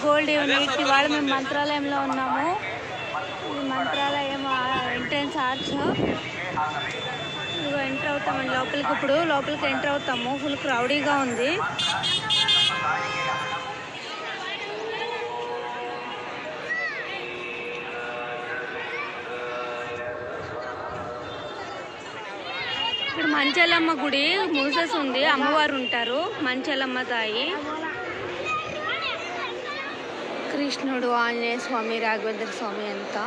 Gold unit ఇవాళ మేము మంత్రాలయంలో ఉన్నాము. ఇది మంత్రాలయం ఎంట్రన్స్ ఆర్చ్. ఇదిగో ఎంటర్ అవుతామండి లోపలికి. ఇప్పుడు లోపలికి ఎంటర్ అవుతాము. ఫుల్ క్రౌడీగా ఉంది. ఇక్కడ మంచెలమ్మ గుడి మూసేసి ఉంది. అమ్మవారు ఉంటారు, మంచెలమ్మ తాయి. కృష్ణుడు, ఆంజనేయ స్వామి, రాఘవేంద్ర స్వామి అంతా.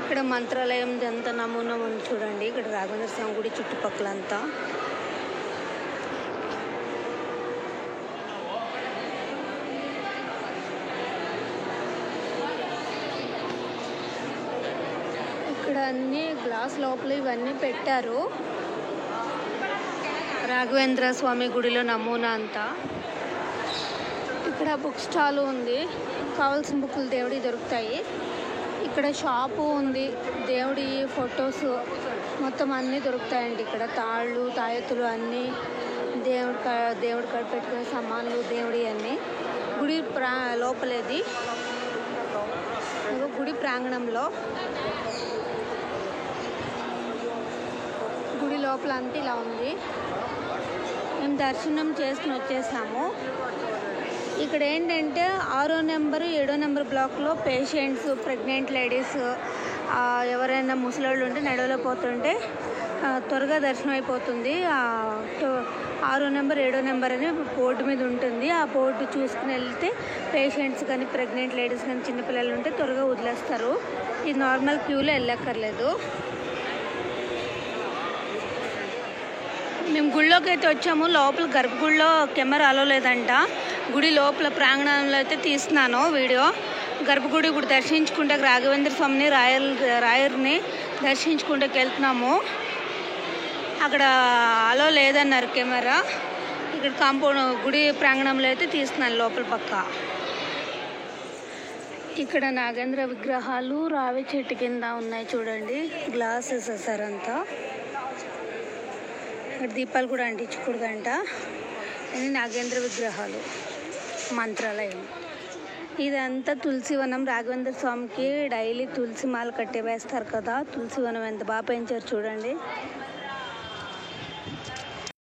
ఇక్కడ మంత్రాలయం అంతా నమూనా ఉంది చూడండి. ఇక్కడ రాఘవేంద్ర స్వామి గుడి చుట్టుపక్కలంతా. ఇక్కడ అన్ని గ్లాస్ లోపల ఇవన్నీ పెట్టారు. రాఘవేంద్ర స్వామి గుడిలో నమూనా అంతా. ఇక్కడ బుక్ స్టాల్ ఉంది. కావాల్సిన బుక్కులు దేవుడి దొరుకుతాయి. ఇక్కడ షాపు ఉంది. దేవుడి ఫొటోస్ మొత్తం అన్నీ దొరుకుతాయండి. ఇక్కడ తాళ్ళు, తాయెత్తులు అన్నీ, దేవుడి కాడ పెట్టుకునే సామాన్లు, దేవుడి అన్నీ. గుడి లోపలేది గుడి ప్రాంగణంలో. గుడి లోపల అంతా ఇలా ఉంది. మేము దర్శనం చేసుకుని వచ్చేసాము. ఇక్కడ ఏంటంటే 6వ నెంబరు 7వ నెంబర్ బ్లాక్లో పేషెంట్స్, ప్రెగ్నెంట్ లేడీస్, ఎవరైనా ముసలోళ్ళు ఉంటే నడవలేకపోతుంటే త్వరగా దర్శనం అయిపోతుంది. 6వ నెంబర్ 7వ నెంబర్ అని బోర్డు మీద ఉంటుంది. ఆ బోర్డు చూసుకుని వెళ్తే పేషెంట్స్ కానీ, ప్రెగ్నెంట్ లేడీస్ కానీ, చిన్నపిల్లలు ఉంటే త్వరగా వదిలేస్తారు. ఇది నార్మల్ క్యూలో వెళ్ళక్కర్లేదు. మేము గుడిలోకి అయితే వచ్చాము. లోపల గర్భగుడిలో కెమెరా అలో లేదంట. గుడి లోపల ప్రాంగణంలో అయితే తీస్తున్నాను వీడియో. గర్భగుడి ఇప్పుడు దర్శించుకుంటే రాఘవేంద్ర స్వామిని, రాయర్ని దర్శించుకుంటే వెళ్తున్నాము. అక్కడ అలో లేదన్నారు కెమెరా. ఇక్కడ కాంపౌండ్ గుడి ప్రాంగణంలో అయితే తీస్తున్నాను లోపల పక్క. ఇక్కడ నాగేంద్ర విగ్రహాలు రావి చెట్టు కింద ఉన్నాయి చూడండి. గ్లాసెస్ వేసారంతా. ఇక్కడ దీపాలు కూడా అంటించకూడదంట. ఇది నాగేంద్ర విగ్రహాలు మంత్రాలయం. ఇదంతా తులసివనం. రాఘవేంద్ర స్వామికి డైలీ తులసి మాల కట్టి వేస్తారు కదా. తులసివనం ఎంత బాగా పెంచారు చూడండి.